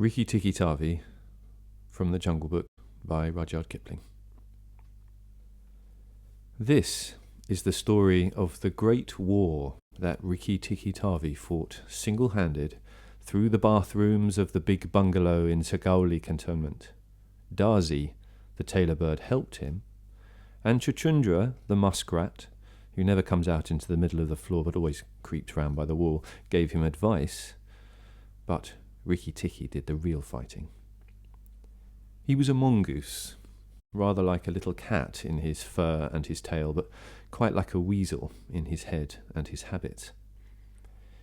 Rikki-Tikki-Tavi from the Jungle Book by Rudyard Kipling. This is the story of the great war that Rikki-Tikki-Tavi fought single-handed through the bathrooms of the big bungalow in Sagauli cantonment. Dazi, the tailor bird, helped him, and Chuchundra, the muskrat, who never comes out into the middle of the floor but always creeps round by the wall, gave him advice, but Rikki-Tikki did the real fighting. He was a mongoose, rather like a little cat in his fur and his tail, but quite like a weasel in his head and his habits.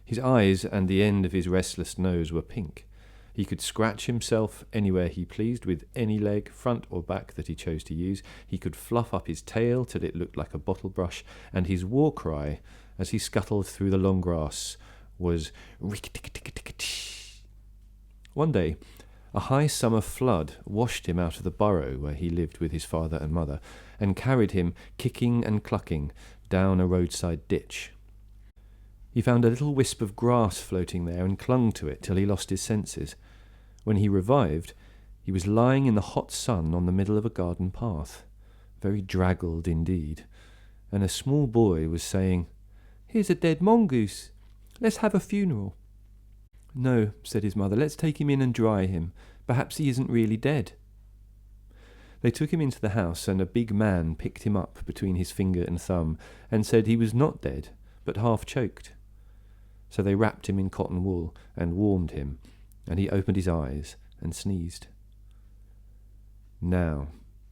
His eyes and the end of his restless nose were pink. He could scratch himself anywhere he pleased with any leg, front or back, that he chose to use. He could fluff up his tail till it looked like a bottle brush, and his war cry, as he scuttled through the long grass, was Rikki-Tikki-Tikki-Tavi. One day, a high summer flood washed him out of the burrow where he lived with his father and mother, and carried him, kicking and clucking, down a roadside ditch. He found a little wisp of grass floating there and clung to it till he lost his senses. When he revived, he was lying in the hot sun on the middle of a garden path, very draggled indeed, and a small boy was saying, "Here's a dead mongoose. Let's have a funeral." "No," said his mother, "let's take him in and dry him. Perhaps he isn't really dead." They took him into the house, and a big man picked him up between his finger and thumb and said he was not dead, but half choked. So they wrapped him in cotton wool and warmed him, and he opened his eyes and sneezed. "Now,"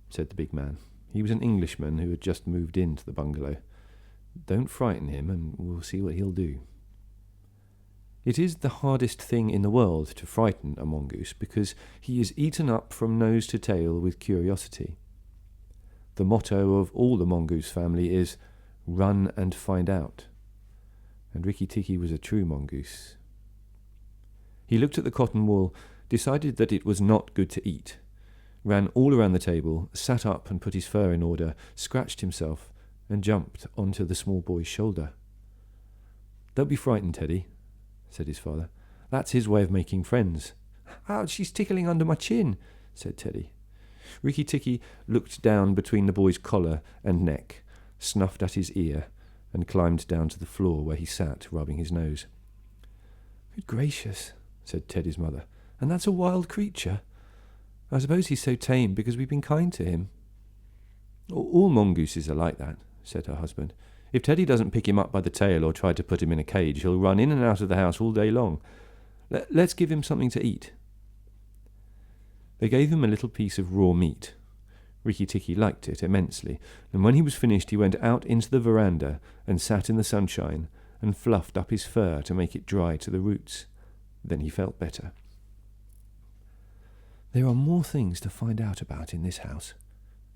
said the big man, he was an Englishman who had just moved into the bungalow, "don't frighten him, and we'll see what he'll do." It is the hardest thing in the world to frighten a mongoose, because he is eaten up from nose to tail with curiosity. The motto of all the mongoose family is, "Run and find out." And Rikki-Tikki was a true mongoose. He looked at the cotton wool, decided that it was not good to eat, ran all around the table, sat up and put his fur in order, scratched himself, and jumped onto the small boy's shoulder. "Don't be frightened, Teddy," said his father. "That's his way of making friends." "Ouch, she's tickling under my chin," said Teddy. Rikki-Tikki looked down between the boy's collar and neck, snuffed at his ear, and climbed down to the floor where he sat, rubbing his nose. "Good gracious," said Teddy's mother, "and that's a wild creature. I suppose he's so tame because we've been kind to him." "All mongooses are like that," said her husband. "If Teddy doesn't pick him up by the tail or try to put him in a cage, he'll run in and out of the house all day long. Let's give him something to eat." They gave him a little piece of raw meat. Rikki-Tikki liked it immensely, and when he was finished he went out into the veranda and sat in the sunshine and fluffed up his fur to make it dry to the roots. Then he felt better. "There are more things to find out about in this house,"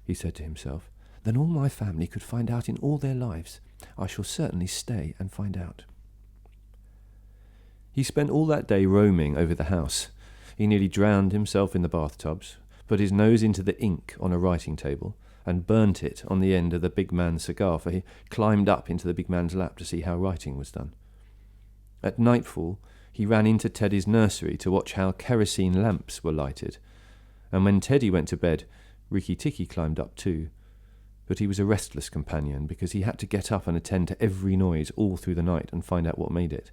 he said to himself, "than all my family could find out in all their lives. I shall certainly stay and find out." He spent all that day roaming over the house. He nearly drowned himself in the bathtubs, put his nose into the ink on a writing table, and burnt it on the end of the big man's cigar, for he climbed up into the big man's lap to see how writing was done. At nightfall he ran into Teddy's nursery to watch how kerosene lamps were lighted, and when Teddy went to bed, Rikki-Tikki climbed up too. But he was a restless companion, because he had to get up and attend to every noise all through the night and find out what made it.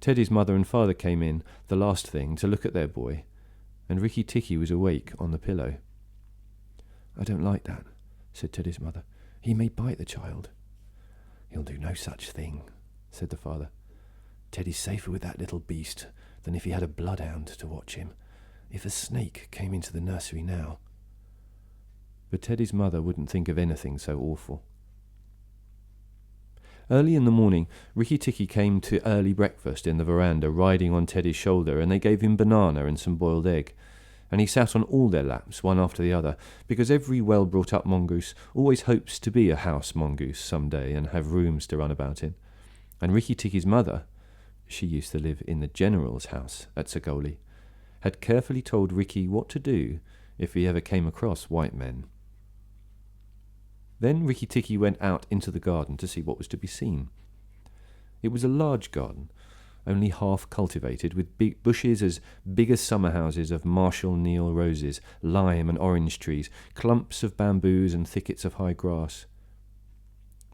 Teddy's mother and father came in, the last thing, to look at their boy, and Rikki-Tikki was awake on the pillow. "I don't like that," said Teddy's mother. "He may bite the child." "He'll do no such thing," said the father. "Teddy's safer with that little beast than if he had a bloodhound to watch him. If a snake came into the nursery now." But Teddy's mother wouldn't think of anything so awful. Early in the morning, Rikki-Tikki came to early breakfast in the veranda, riding on Teddy's shoulder, and they gave him banana and some boiled egg, and he sat on all their laps, one after the other, because every well-brought-up mongoose always hopes to be a house mongoose some day and have rooms to run about in. And Rikki-Tikki's mother, she used to live in the general's house at Sagauli, had carefully told Rikki what to do if he ever came across white men. Then Rikki-Tikki went out into the garden to see what was to be seen. It was a large garden, only half cultivated, with big bushes as big as summer houses of Marshall Neal roses, lime and orange trees, clumps of bamboos and thickets of high grass.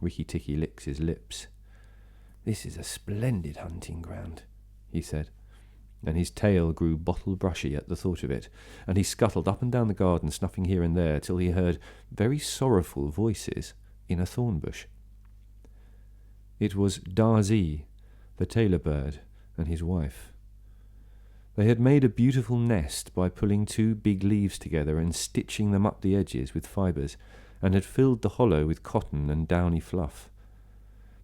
Rikki-Tikki licks his lips. "This is a splendid hunting ground," he said, and his tail grew bottle-brushy at the thought of it, and he scuttled up and down the garden, snuffing here and there, till he heard very sorrowful voices in a thorn bush. It was Darzee, the tailor bird, and his wife. They had made a beautiful nest by pulling 2 big leaves together and stitching them up the edges with fibres, and had filled the hollow with cotton and downy fluff.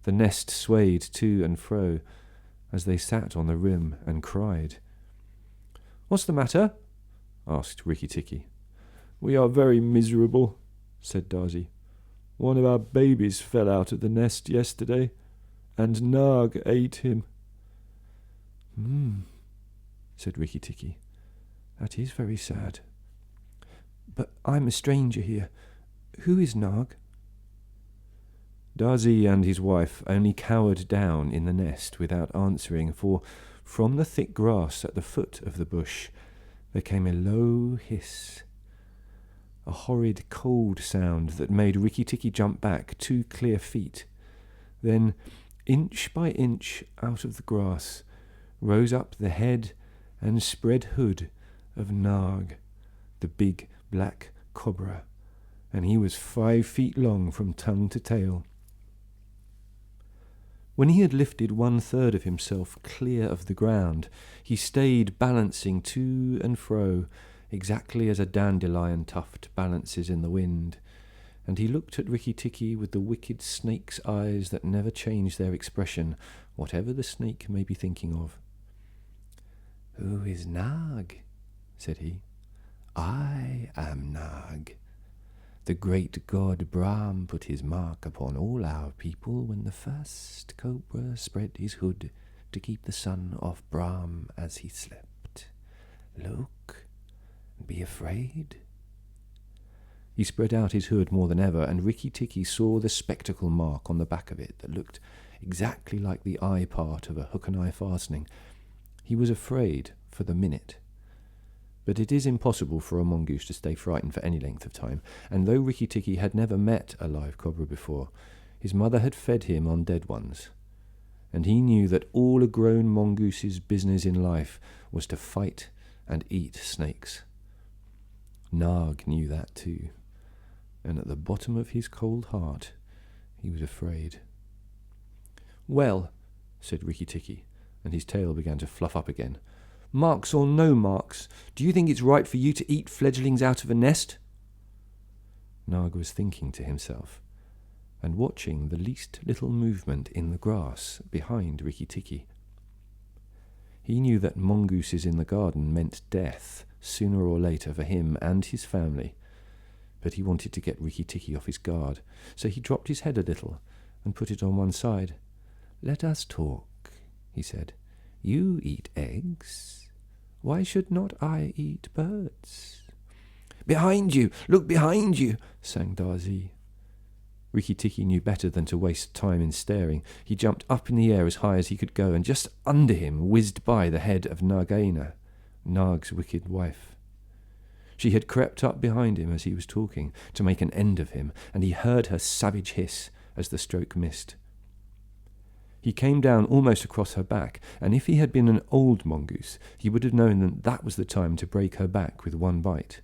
The nest swayed to and fro as they sat on the rim and cried. "What's the matter?" asked Rikki-Tikki. "We are very miserable," said Darzee. "One of our babies fell out of the nest yesterday, and Nag ate him." Said Rikki-Tikki. "That is very sad. But I'm a stranger here. Who is Nag?" Darzee and his wife only cowered down in the nest without answering, for from the thick grass at the foot of the bush there came a low hiss, a horrid cold sound that made Rikki-Tikki jump back 2 clear feet. Then, inch by inch out of the grass, rose up the head and spread hood of Nag, the big black cobra, and he was 5 feet long from tongue to tail. When he had lifted 1/3 of himself clear of the ground, he stayed balancing to and fro, exactly as a dandelion tuft balances in the wind, and he looked at Rikki-Tikki with the wicked snake's eyes that never change their expression, whatever the snake may be thinking of. "Who is Nag?" said he. "I am Nag. The great god Brahm put his mark upon all our people when the first cobra spread his hood to keep the sun off Brahm as he slept. Look, and be afraid." He spread out his hood more than ever, and Rikki-Tikki saw the spectacle mark on the back of it that looked exactly like the eye part of a hook-and-eye fastening. He was afraid for the minute. But it is impossible for a mongoose to stay frightened for any length of time, and though Rikki-Tikki had never met a live cobra before, his mother had fed him on dead ones, and he knew that all a grown mongoose's business in life was to fight and eat snakes. Nag knew that too, and at the bottom of his cold heart he was afraid. "Well," said Rikki-Tikki, and his tail began to fluff up again, "marks or no marks, do you think it's right for you to eat fledglings out of a nest?" Nag was thinking to himself, and watching the least little movement in the grass behind Rikki-Tikki. He knew that mongooses in the garden meant death sooner or later for him and his family, but he wanted to get Rikki-Tikki off his guard, so he dropped his head a little and put it on one side. "Let us talk," he said. "You eat eggs. Why should not I eat birds?" "Behind you! Look behind you!" sang Darzee. Rikki-Tikki knew better than to waste time in staring. He jumped up in the air as high as he could go, and just under him whizzed by the head of Nagaina, Nag's wicked wife. She had crept up behind him as he was talking, to make an end of him, and he heard her savage hiss as the stroke missed. He came down almost across her back, and if he had been an old mongoose, he would have known that that was the time to break her back with one bite.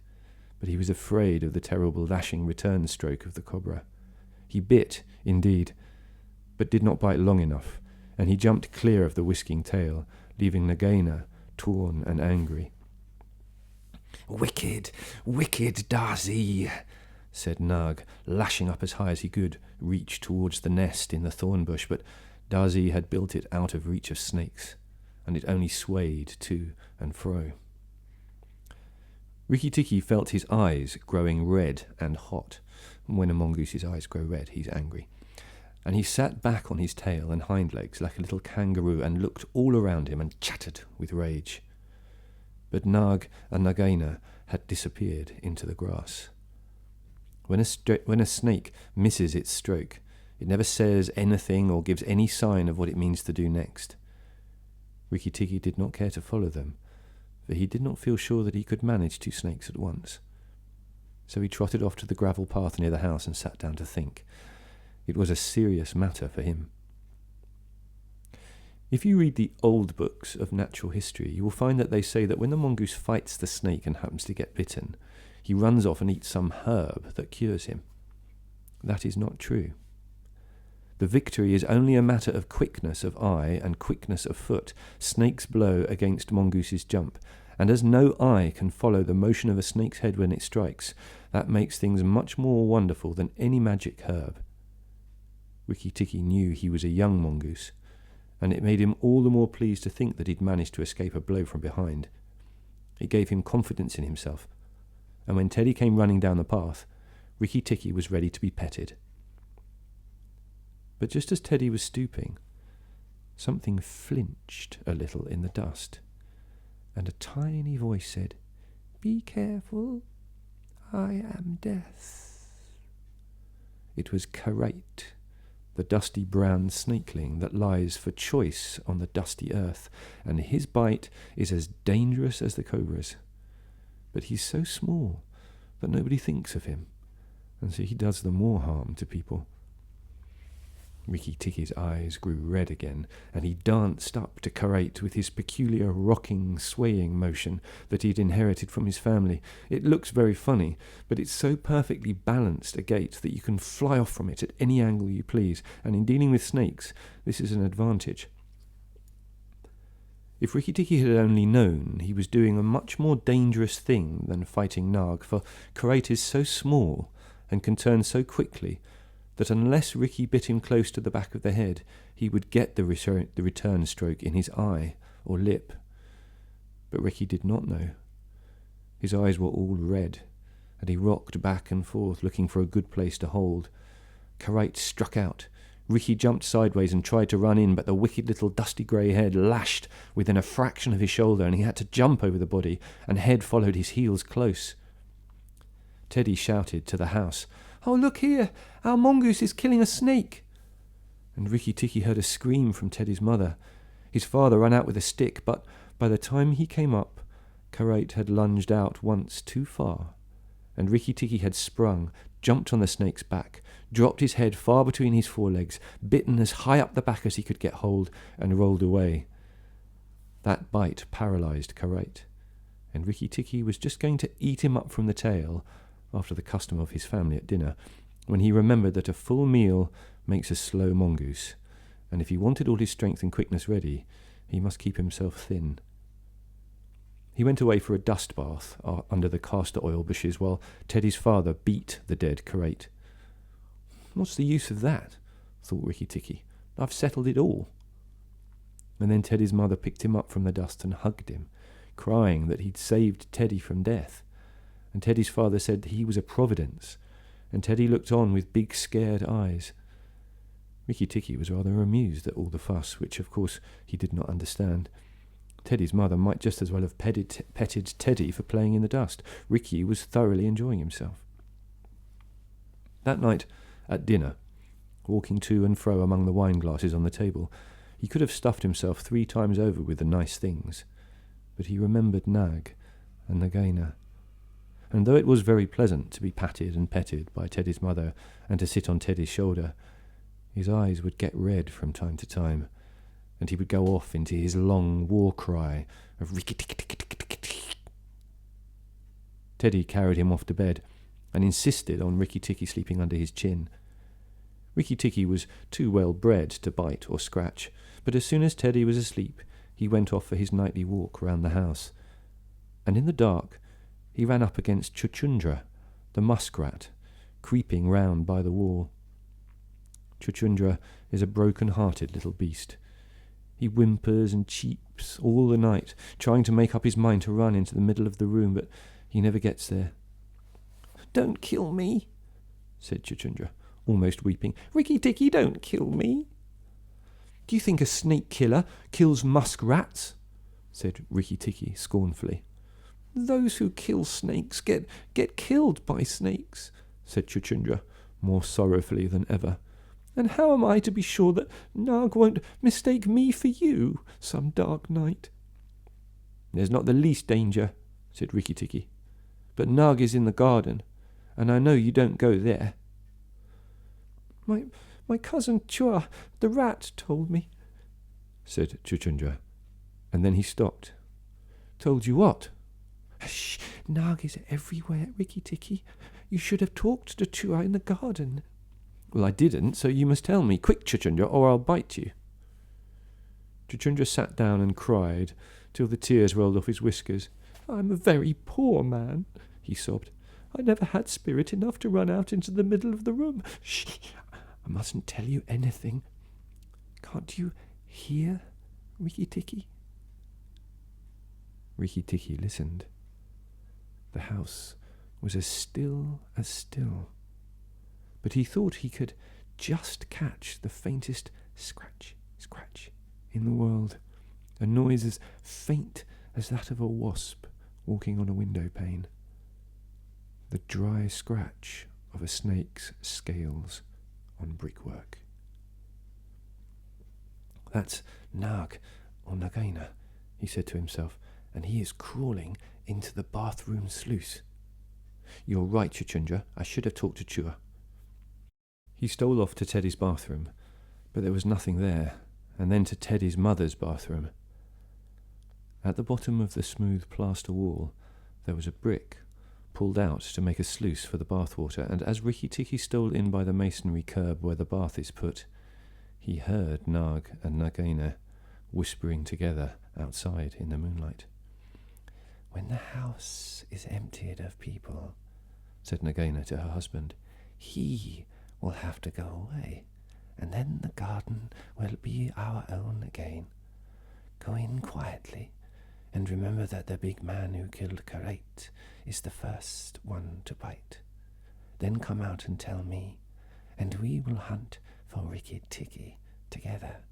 But he was afraid of the terrible lashing return stroke of the cobra. He bit, indeed, but did not bite long enough, and he jumped clear of the whisking tail, leaving Nagaina torn and angry. "Wicked, wicked Darzee," said Nag, lashing up as high as he could reach towards the nest in the thorn bush, but Darzee had built it out of reach of snakes, and it only swayed to and fro. Rikki-Tikki felt his eyes growing red and hot. When a mongoose's eyes grow red, he's angry. And he sat back on his tail and hind legs like a little kangaroo and looked all around him and chattered with rage. But Nag and Nagaina had disappeared into the grass. When a snake misses its stroke, it never says anything or gives any sign of what it means to do next. Rikki-Tikki did not care to follow them, for he did not feel sure that he could manage 2 snakes at once. So he trotted off to the gravel path near the house and sat down to think. It was a serious matter for him. If you read the old books of natural history, you will find that they say that when the mongoose fights the snake and happens to get bitten, he runs off and eats some herb that cures him. That is not true. The victory is only a matter of quickness of eye and quickness of foot. Snake's blow against mongoose's jump, and as no eye can follow the motion of a snake's head when it strikes, that makes things much more wonderful than any magic herb. Rikki-Tikki knew he was a young mongoose, and it made him all the more pleased to think that he'd managed to escape a blow from behind. It gave him confidence in himself, and when Teddy came running down the path, Rikki-Tikki was ready to be petted. But just as Teddy was stooping, something flinched a little in the dust, and a tiny voice said, "Be careful, I am death." It was Karate, the dusty brown snakeling that lies for choice on the dusty earth, and his bite is as dangerous as the cobra's. But he's so small that nobody thinks of him, and so he does the more harm to people. Rikki-Tikki's eyes grew red again, and he danced up to Karate with his peculiar rocking, swaying motion that he'd inherited from his family. It looks very funny, but it's so perfectly balanced a gait that you can fly off from it at any angle you please, and in dealing with snakes, this is an advantage. If Rikki-Tikki had only known, he was doing a much more dangerous thing than fighting Nag, for Karate is so small and can turn so quickly that unless Rikki bit him close to the back of the head, he would get the return stroke in his eye or lip. But Rikki did not know. His eyes were all red, and he rocked back and forth, looking for a good place to hold. Karate struck out. Rikki jumped sideways and tried to run in, but the wicked little dusty grey head lashed within a fraction of his shoulder, and he had to jump over the body, and head followed his heels close. Teddy shouted to the house, "Oh, look here! Our mongoose is killing a snake!" And Rikki-Tikki heard a scream from Teddy's mother. His father ran out with a stick, but by the time he came up, Karate had lunged out once too far, and Rikki-Tikki had sprung, jumped on the snake's back, dropped his head far between his forelegs, bitten as high up the back as he could get hold, and rolled away. That bite paralysed Karate, and Rikki-Tikki was just going to eat him up from the tail, after the custom of his family at dinner, when he remembered that a full meal makes a slow mongoose, and if he wanted all his strength and quickness ready, he must keep himself thin. He went away for a dust bath under the castor oil bushes while Teddy's father beat the dead Karate. "What's the use of that?" thought Rikki-Tikki. "I've settled it all." And then Teddy's mother picked him up from the dust and hugged him, crying that he'd saved Teddy from death. And Teddy's father said he was a providence, and Teddy looked on with big scared eyes. Rikki-Tikki was rather amused at all the fuss, which of course he did not understand. Teddy's mother might just as well have petted Teddy for playing in the dust. Rikki was thoroughly enjoying himself. That night at dinner, walking to and fro among the wine glasses on the table, he could have stuffed himself 3 times over with the nice things, but he remembered Nag and Nagaina. And though it was very pleasant to be patted and petted by Teddy's mother and to sit on Teddy's shoulder, his eyes would get red from time to time, and he would go off into his long war cry of Rikki-Tikki-Tikki-Tikki. Teddy carried him off to bed and insisted on Rikki-Tikki sleeping under his chin. Rikki-Tikki was too well bred to bite or scratch, but as soon as Teddy was asleep, he went off for his nightly walk round the house. And in the dark, he ran up against Chuchundra, the muskrat, creeping round by the wall. Chuchundra is a broken-hearted little beast. He whimpers and cheeps all the night, trying to make up his mind to run into the middle of the room, but he never gets there. "Don't kill me," said Chuchundra, almost weeping. "Rikki-Tikki, don't kill me." "Do you think a snake killer kills muskrats?" said Rikki-Tikki scornfully. "Those who kill snakes get killed by snakes," said Chuchundra, more sorrowfully than ever. And how am I to be sure that Nag won't mistake me for you some dark night?" "There's not the least danger," said Rikki-Tikki. "But Nag is in the garden, and I know you don't go there." My cousin Chua, the rat, told me," said Chuchundra, and then he stopped. "Told you what?" "Shh! Nag is everywhere, Rikki-Tikki. You should have talked to Chua in the garden." "Well, I didn't, so you must tell me. Quick, Chuchundra, or I'll bite you." Chuchundra sat down and cried till the tears rolled off his whiskers. "I'm a very poor man," he sobbed. "I never had spirit enough to run out into the middle of the room. Shh! I mustn't tell you anything. Can't you hear, Rikki-Tikki?" Rikki-Tikki listened. The house was as still, but he thought he could just catch the faintest scratch, scratch in the world, a noise as faint as that of a wasp walking on a window pane, the dry scratch of a snake's scales on brickwork. "That's Nag or Nagaina," he said to himself, "and he is crawling into the bathroom sluice. You're right, Chuchundra, I should have talked to Chua." He stole off to Teddy's bathroom, but there was nothing there, and then to Teddy's mother's bathroom. At the bottom of the smooth plaster wall there was a brick pulled out to make a sluice for the bathwater, and as Rikki-Tikki stole in by the masonry curb where the bath is put, he heard Nag and Nagaina whispering together outside in the moonlight. "When the house is emptied of people," said Nagaina to her husband, "he will have to go away, and then the garden will be our own again. Go in quietly, and remember that the big man who killed Karate is the first one to bite. Then come out and tell me, and we will hunt for Rikki-Tikki together."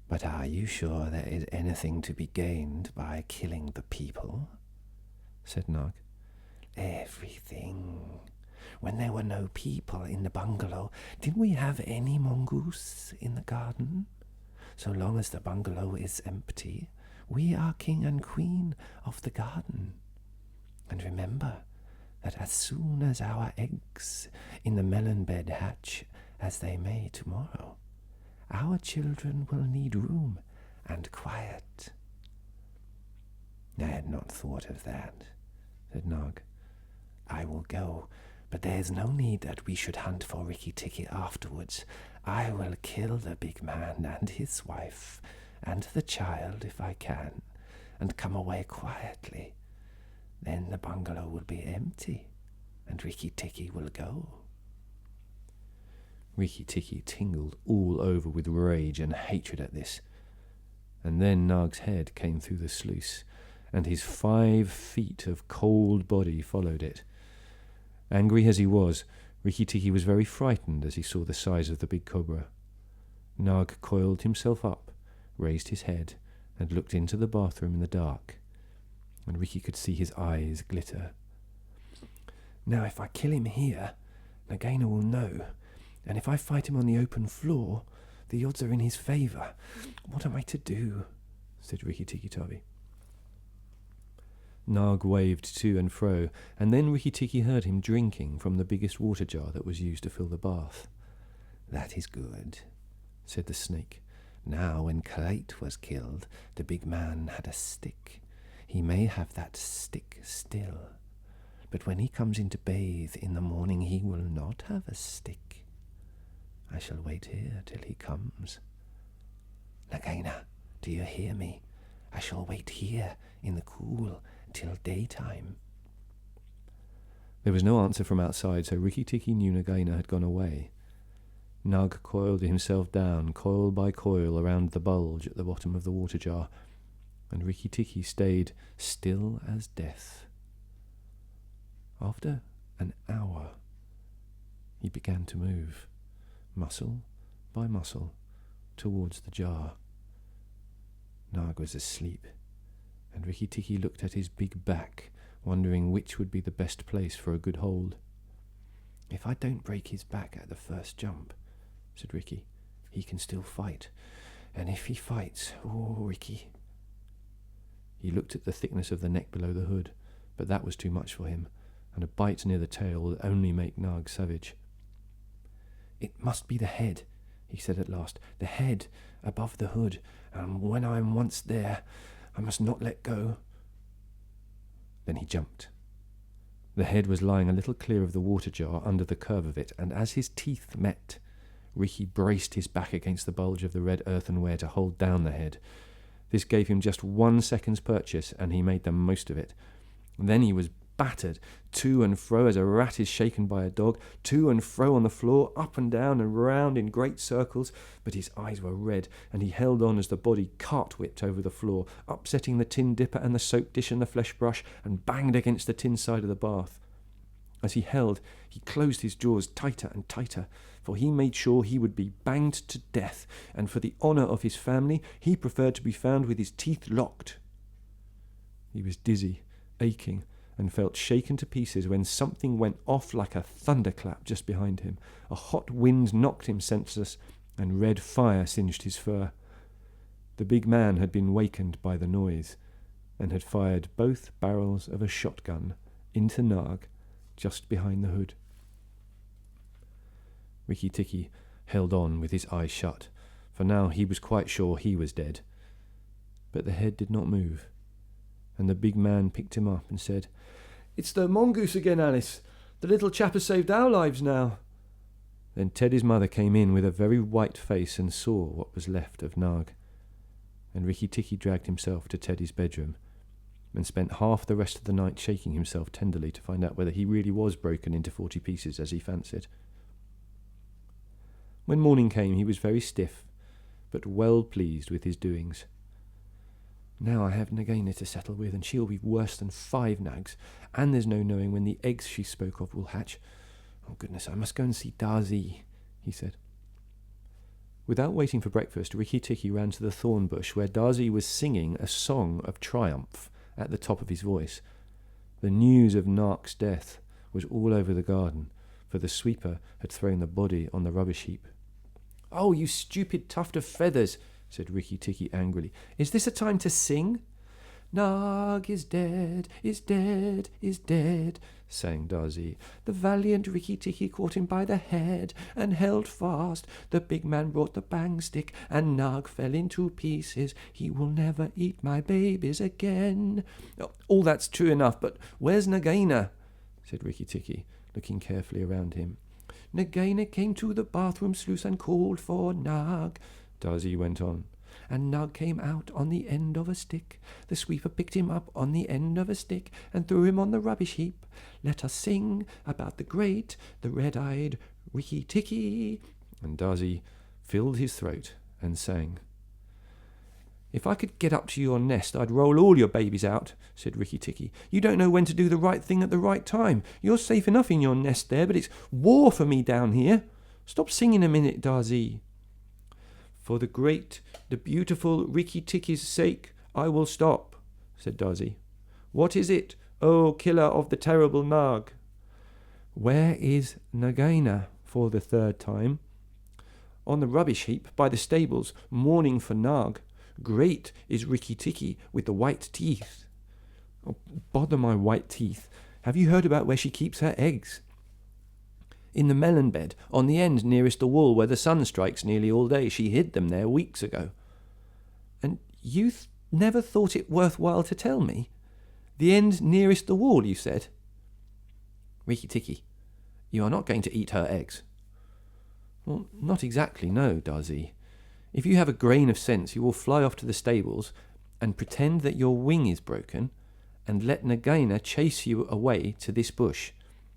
"But are you sure there is anything to be gained by killing the people?" said Nag. "Everything. When there were no people in the bungalow, did we have any mongoose in the garden? So long as the bungalow is empty, we are king and queen of the garden. And remember that as soon as our eggs in the melon bed hatch, as they may tomorrow, our children will need room and quiet." "I had not thought of that," said Nag. "I will go, but there is no need that we should hunt for Rikki-Tikki afterwards. I will kill the big man and his wife and the child if I can, and come away quietly. Then the bungalow will be empty, and Rikki-Tikki will go." Rikki-Tikki tingled all over with rage and hatred at this, and then Nag's head came through the sluice, and his 5 feet of cold body followed it. Angry as he was, Rikki-Tikki was very frightened as he saw the size of the big cobra. Nag coiled himself up, raised his head, and looked into the bathroom in the dark, and Rikki could see his eyes glitter. "Now if I kill him here, Nagaina will know, and if I fight him on the open floor, the odds are in his favour. What am I to do?" said Rikki-Tikki-Tavi. Nag waved to and fro, and then Rikki-Tikki heard him drinking from the biggest water jar that was used to fill the bath. "That is good," said the snake. "Now when Karate was killed, the big man had a stick. He may have that stick still, but when he comes in to bathe in the morning, he will not have a stick. I shall wait here till he comes. Nagaina, do you hear me? I shall wait here in the cool till daytime." There was no answer from outside, so Rikki-Tikki knew Nagaina had gone away. Nag coiled himself down, coil by coil, around the bulge at the bottom of the water jar, and Rikki-Tikki stayed still as death. After an hour, he began to move, muscle by muscle, towards the jar. Nag was asleep, and Rikki-Tikki looked at his big back, wondering which would be the best place for a good hold. "If I don't break his back at the first jump," said Rikki, "he can still fight. And if he fights, oh, Rikki." He looked at the thickness of the neck below the hood, but that was too much for him, and a bite near the tail would only make Nag savage. "It must be the head," he said at last. "The head above the hood, and when I am once there, I must not let go." Then he jumped. The head was lying a little clear of the water jar under the curve of it, and as his teeth met, Rikki braced his back against the bulge of the red earthenware to hold down the head. This gave him just 1 second's purchase, and he made the most of it. Then he was battered to and fro as a rat is shaken by a dog, to and fro on the floor, up and down and round in great circles, but his eyes were red, and he held on as the body cart-whipped over the floor, upsetting the tin dipper and the soap dish and the flesh brush, and banged against the tin side of the bath. As he held, he closed his jaws tighter and tighter, for he made sure he would be banged to death, and for the honour of his family, he preferred to be found with his teeth locked. He was dizzy, aching, and felt shaken to pieces when something went off like a thunderclap just behind him. A hot wind knocked him senseless, and red fire singed his fur. The big man had been wakened by the noise, and had fired both barrels of a shotgun into Nag just behind the hood. Rikki-Tikki held on with his eyes shut, for now he was quite sure he was dead. But the head did not move, and the big man picked him up and said, "It's the mongoose again, Alice. The little chap has saved our lives now." Then Teddy's mother came in with a very white face and saw what was left of Nag, and Rikki-Tikki dragged himself to Teddy's bedroom and spent half the rest of the night shaking himself tenderly to find out whether he really was broken into 40 pieces as he fancied. When morning came, he was very stiff, but well pleased with his doings. "Now I have Nagaina to settle with, and she'll be worse than 5 nags, and there's no knowing when the eggs she spoke of will hatch. Oh, goodness, I must go and see Darzee," he said. Without waiting for breakfast, Rikki-Tikki ran to the thorn bush where Darzee was singing a song of triumph at the top of his voice. The news of Nark's death was all over the garden, for the sweeper had thrown the body on the rubbish heap. "Oh, you stupid tuft of feathers," said Rikki-Tikki angrily. "Is this a time to sing?" "Nag is dead, is dead, is dead," sang Darzee. "The valiant Rikki-Tikki caught him by the head and held fast. The big man brought the bang stick, and Nag fell into pieces. He will never eat my babies again." "All that's true enough, but where's Nagaina?" said Rikki-Tikki, looking carefully around him. "Nagaina came to the bathroom sluice and called for Nag," Darzee went on. "And Nag came out on the end of a stick. The sweeper picked him up on the end of a stick and threw him on the rubbish heap. Let us sing about the great, the red-eyed Rikki-Tikki." And Darzee filled his throat and sang. "If I could get up to your nest, I'd roll all your babies out," said Rikki-Tikki. "You don't know when to do the right thing at the right time. You're safe enough in your nest there, but it's war for me down here. Stop singing a minute, Darzee." "For the great, the beautiful Rikki-Tikki's sake, I will stop," said Darzee. "What is it, O killer of the terrible Nag?" "Where is Nagaina?" for the 3rd time. "On the rubbish heap by the stables, mourning for Nag. Great is Rikki-Tikki with the white teeth." "Oh, bother my white teeth. Have you heard about where she keeps her eggs?" "In the melon bed, on the end nearest the wall where the sun strikes nearly all day. She hid them there weeks ago." "And you never thought it worthwhile to tell me? The end nearest the wall, you said?" "Rikki-Tikki, you are not going to eat her eggs." "Well, not exactly, no, Darzee. If you have a grain of sense, you will fly off to the stables and pretend that your wing is broken and let Nagaina chase you away to this bush.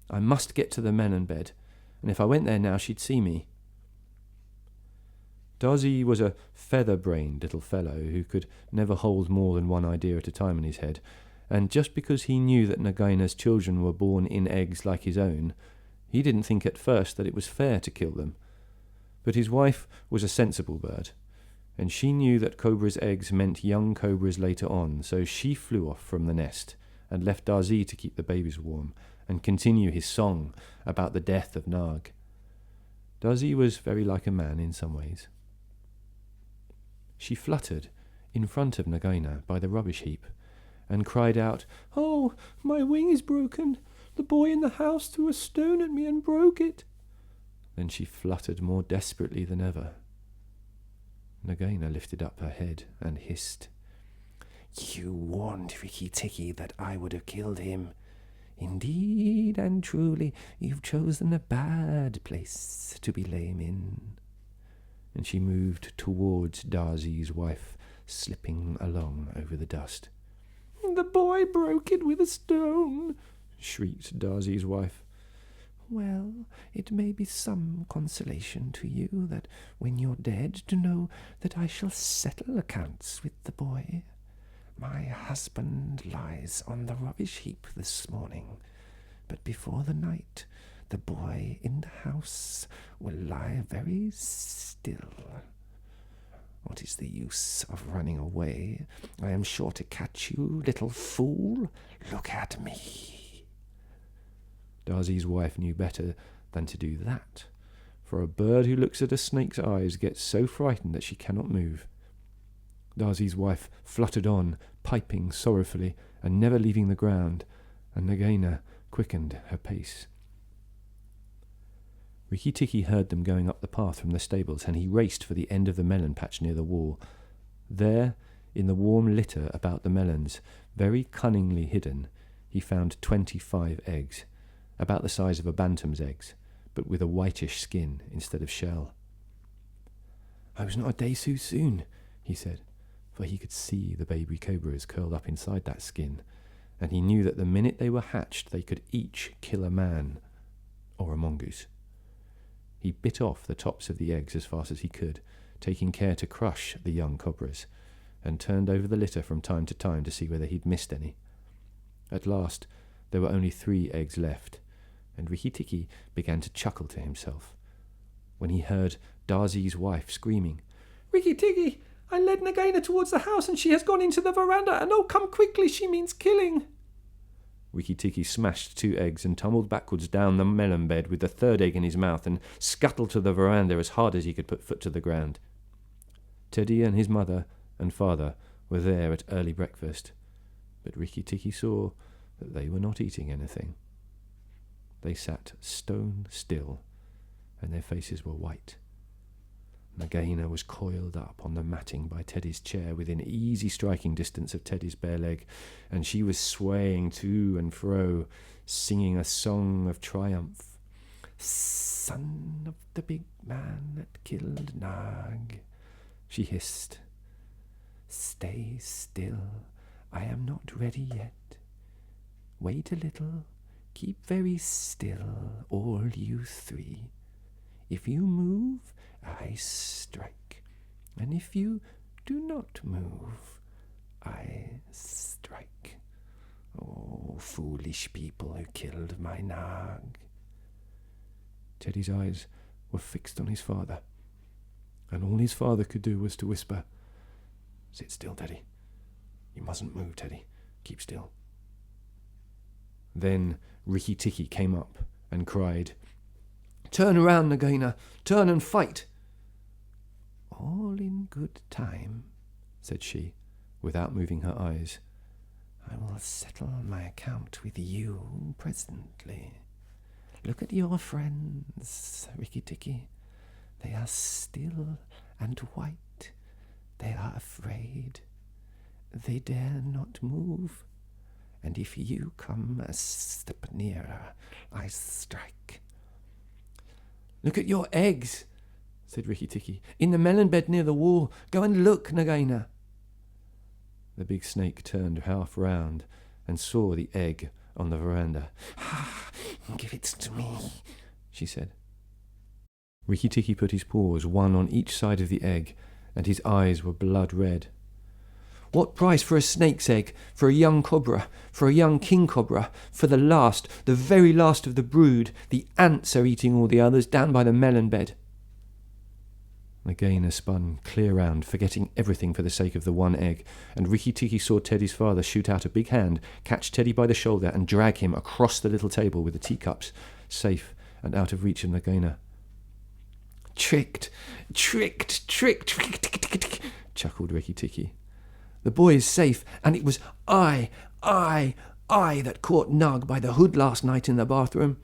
I must get to the melon bed, and if I went there now, she'd see me." Darzee was a feather-brained little fellow who could never hold more than one idea at a time in his head, and just because he knew that Nagaina's children were born in eggs like his own, he didn't think at first that it was fair to kill them. But his wife was a sensible bird, and she knew that cobra's eggs meant young cobras later on, so she flew off from the nest and left Darzee to keep the babies warm, and continue his song about the death of Nag. Darzee was very like a man in some ways. She fluttered in front of Nagaina by the rubbish heap and cried out, "Oh, my wing is broken! The boy in the house threw a stone at me and broke it." Then she fluttered more desperately than ever. Nagaina lifted up her head and hissed, "You warned Rikki-Tikki that I would have killed him. Indeed and truly, you've chosen a bad place to be lame in." And she moved towards Darzee's wife, slipping along over the dust. "The boy broke it with a stone," shrieked Darzee's wife. "Well, it may be some consolation to you that when you're dead to know that I shall settle accounts with the boy. My husband lies on the rubbish heap this morning, but before the night the boy in the house will lie very still. What is the use of running away? I am sure to catch you, little fool. Look at me." Darzee's wife knew better than to do that, for a bird who looks at a snake's eyes gets so frightened that she cannot move. Darzee's wife fluttered on, piping sorrowfully and never leaving the ground, and Nagaina quickened her pace. Rikki-Tikki heard them going up the path from the stables, and he raced for the end of the melon patch near the wall. There, in the warm litter about the melons, very cunningly hidden, he found 25 eggs, about the size of a bantam's eggs, but with a whitish skin instead of shell. "I was not a day too soon," he said, for he could see the baby cobras curled up inside that skin, and he knew that the minute they were hatched they could each kill a man or a mongoose. He bit off the tops of the eggs as fast as he could, taking care to crush the young cobras, and turned over the litter from time to time to see whether he'd missed any. At last there were only 3 eggs left, and Rikki-Tikki began to chuckle to himself when he heard Darzee's wife screaming, "Rikki-Tikki, I led Nagaina towards the house and she has gone into the veranda, and oh, come quickly, she means killing." Rikki-Tikki smashed 2 eggs and tumbled backwards down the melon bed with the 3rd egg in his mouth and scuttled to the veranda as hard as he could put foot to the ground. Teddy and his mother and father were there at early breakfast, but Rikki-Tikki saw that they were not eating anything. They sat stone still, and their faces were white. Nagaina was coiled up on the matting by Teddy's chair within easy striking distance of Teddy's bare leg, and she was swaying to and fro, singing a song of triumph. "Son of the big man that killed Nag," she hissed. "Stay still, I am not ready yet. Wait a little, keep very still, all you 3. If you move, I strike, and if you do not move, I strike. Oh, foolish people who killed my Nag." Teddy's eyes were fixed on his father, and all his father could do was to whisper, "Sit still, Teddy. You mustn't move, Teddy. Keep still." Then Rikki-Tikki came up and cried, "Turn around, Nagaina! Turn and fight!" "All in good time," said she, without moving her eyes. "I will settle my account with you presently. Look at your friends, Rikki-Tikki. They are still and white. They are afraid. They dare not move. And if you come a step nearer, I strike." "Look at your eggs," said Rikki-Tikki, "in the melon bed near the wall. Go and look, Nagaina." The big snake turned half round and saw the egg on the veranda. "Give it to me," she said. Rikki-Tikki put his paws one on each side of the egg, and his eyes were blood red. "What price for a snake's egg, for a young cobra, for a young king cobra, for the last, the very last of the brood? The ants are eating all the others down by the melon bed." Nagaina spun clear round, forgetting everything for the sake of the one egg, and Rikki-Tikki saw Teddy's father shoot out a big hand, catch Teddy by the shoulder, and drag him across the little table with the teacups, safe and out of reach of Nagaina. Tricked, tricked, tricked, tricked, chuckled Rikki-Tikki. The boy is safe, and it was I that caught Nug by the hood last night in the bathroom.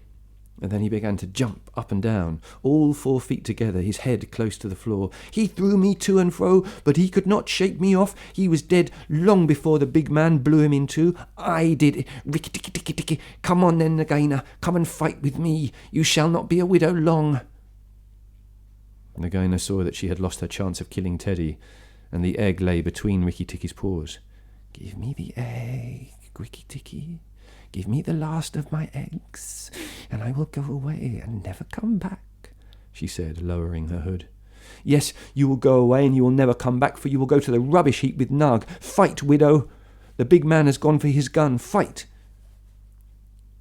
And then he began to jump up and down, all 4 feet together, his head close to the floor. He threw me to and fro, but he could not shake me off. He was dead long before the big man blew him in two. I did it. Rikki-Tikki-Tikki, come on then, Nagaina, come and fight with me. You shall not be a widow long. Nagaina saw that she had lost her chance of killing Teddy, and the egg lay between Rikki-Tikki's paws. Give me the egg, Rikki-Tikki. Give me the last of my eggs, and I will go away and never come back, she said, lowering her hood. Yes, you will go away, and you will never come back, for you will go to the rubbish heap with Nug. Fight, widow! The big man has gone for his gun. Fight!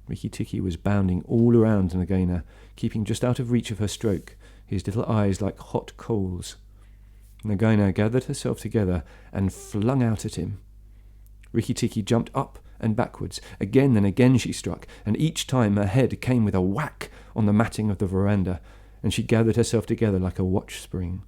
Rikki-Tikki was bounding all around Nagaina, keeping just out of reach of her stroke, his little eyes like hot coals. Nagaina gathered herself together and flung out at him. Rikki-Tikki jumped up and backwards. Again and again she struck, and each time her head came with a whack on the matting of the veranda, and she gathered herself together like a watch spring.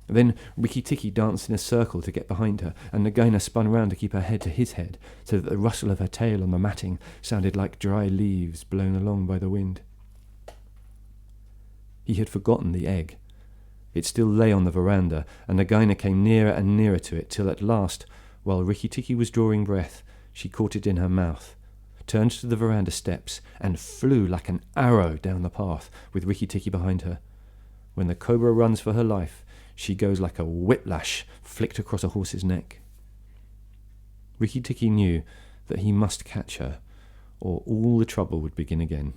Then Rikki-Tikki danced in a circle to get behind her, and Nagaina spun round to keep her head to his head, so that the rustle of her tail on the matting sounded like dry leaves blown along by the wind. He had forgotten the egg. It still lay on the veranda, and Nagaina came nearer and nearer to it, till at last, while Rikki-Tikki was drawing breath, she caught it in her mouth, turned to the veranda steps, and flew like an arrow down the path, with Rikki-Tikki behind her. When the cobra runs for her life, she goes like a whiplash flicked across a horse's neck. Rikki-Tikki knew that he must catch her, or all the trouble would begin again.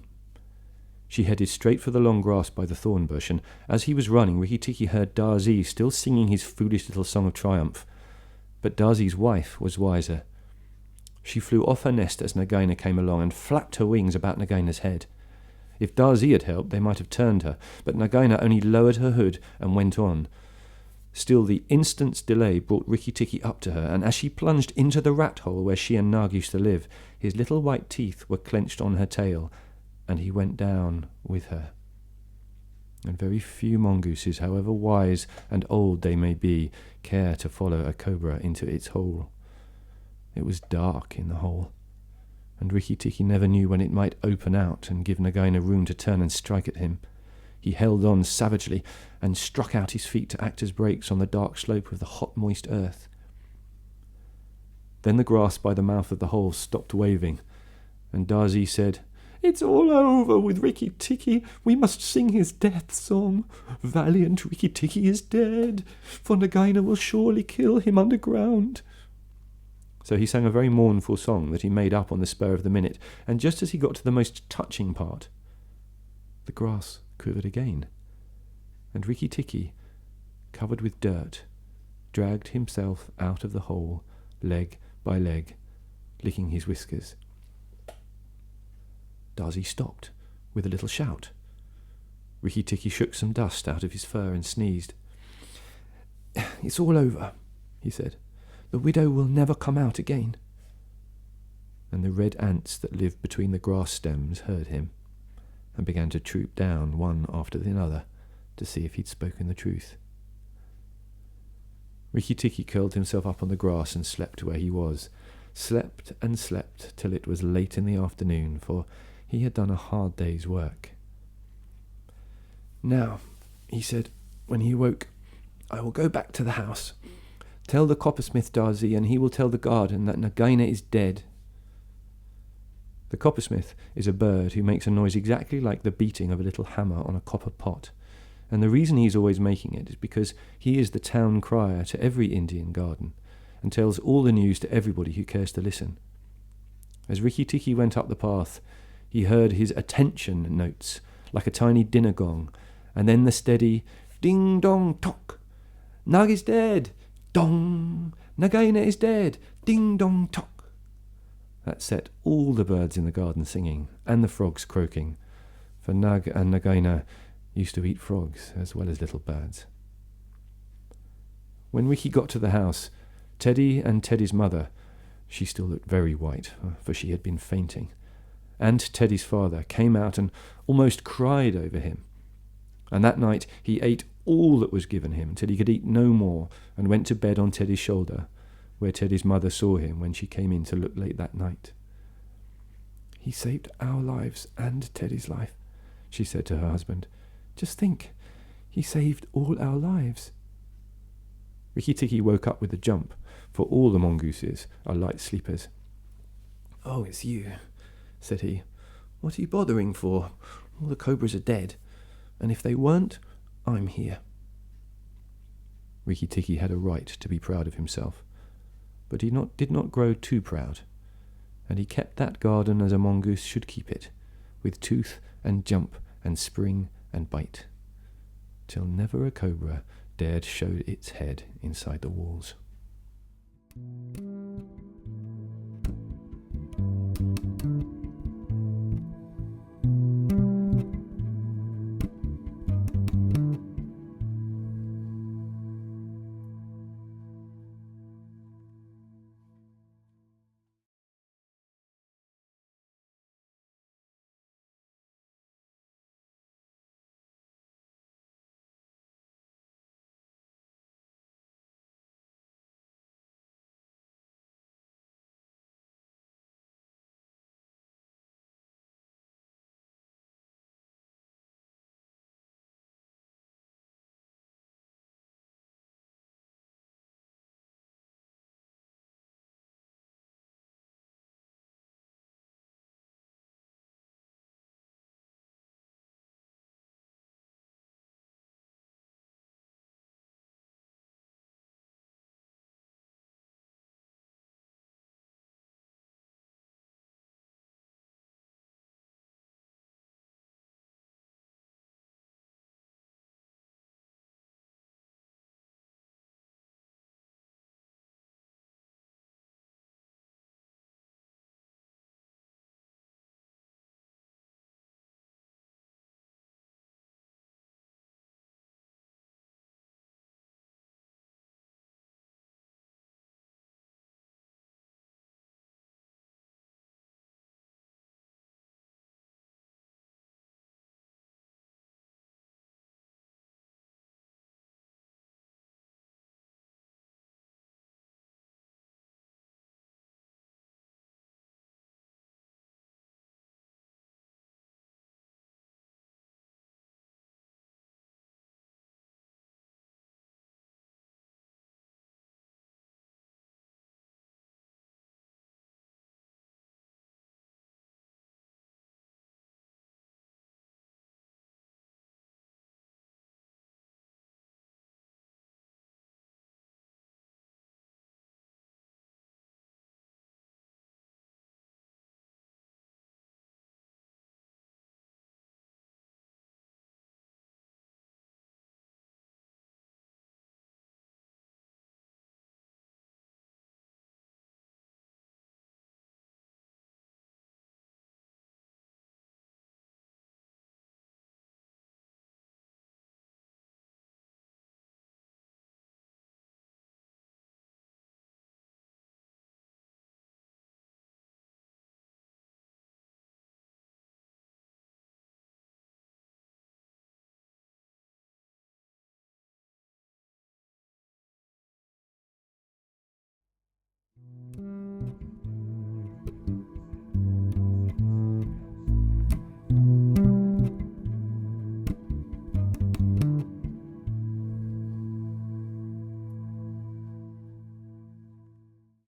She headed straight for the long grass by the thorn bush, and as he was running, Rikki-Tikki heard Darzee still singing his foolish little song of triumph. But Darzee's wife was wiser. She flew off her nest as Nagaina came along and flapped her wings about Nagaina's head. If Darzee had helped, they might have turned her, but Nagaina only lowered her hood and went on. Still, the instant's delay brought Rikki-Tikki up to her, and as she plunged into the rat hole where she and Nug used to live, his little white teeth were clenched on her tail, and he went down with her. And very few mongooses, however wise and old they may be, care to follow a cobra into its hole. It was dark in the hole, and Rikki-Tikki never knew when it might open out and give Nagaina room to turn and strike at him. He held on savagely and struck out his feet to act as brakes on the dark slope of the hot, moist earth. Then the grass by the mouth of the hole stopped waving, and Darzee said, "It's all over with Rikki-Tikki. We must sing his death song. Valiant Rikki-Tikki is dead, for Nagaina will surely kill him underground." So he sang a very mournful song that he made up on the spur of the minute, and just as he got to the most touching part, the grass quivered again, and Rikki-Tikki, covered with dirt, dragged himself out of the hole, leg by leg, licking his whiskers. Darzee stopped with a little shout. Rikki-Tikki shook some dust out of his fur and sneezed. "It's all over," he said. "The widow will never come out again." And the red ants that lived between the grass stems heard him, and began to troop down one after another to see if he'd spoken the truth. Rikki-Tikki curled himself up on the grass and slept where he was, slept and slept till it was late in the afternoon, for he had done a hard day's work. "Now," he said, when he awoke, "I will go back to the house. Tell the coppersmith Darzee, and he will tell the garden that Nagaina is dead." The coppersmith is a bird who makes a noise exactly like the beating of a little hammer on a copper pot, and the reason he is always making it is because he is the town crier to every Indian garden, and tells all the news to everybody who cares to listen. As Rikki-Tikki went up the path, he heard his attention notes, like a tiny dinner gong, and then the steady ding-dong-tock. "Nug is dead! Dong! Nagaina is dead! Ding-dong-tock!" That set all the birds in the garden singing, and the frogs croaking, for Nug and Nagaina used to eat frogs as well as little birds. When Rikki got to the house, Teddy and Teddy's mother, she still looked very white, for she had been fainting, and Teddy's father came out and almost cried over him. And that night he ate all that was given him till he could eat no more, and went to bed on Teddy's shoulder, where Teddy's mother saw him when she came in to look late that night. "He saved our lives and Teddy's life," she said to her husband. "Just think, he saved all our lives." Rikki-Tikki woke up with a jump, for all the mongooses are light sleepers. "Oh, it's you," said he. "What are you bothering for? All the cobras are dead, and if they weren't, I'm here." Rikki-Tikki had a right to be proud of himself, but he did not grow too proud, and he kept that garden as a mongoose should keep it, with tooth and jump and spring and bite, till never a cobra dared show its head inside the walls.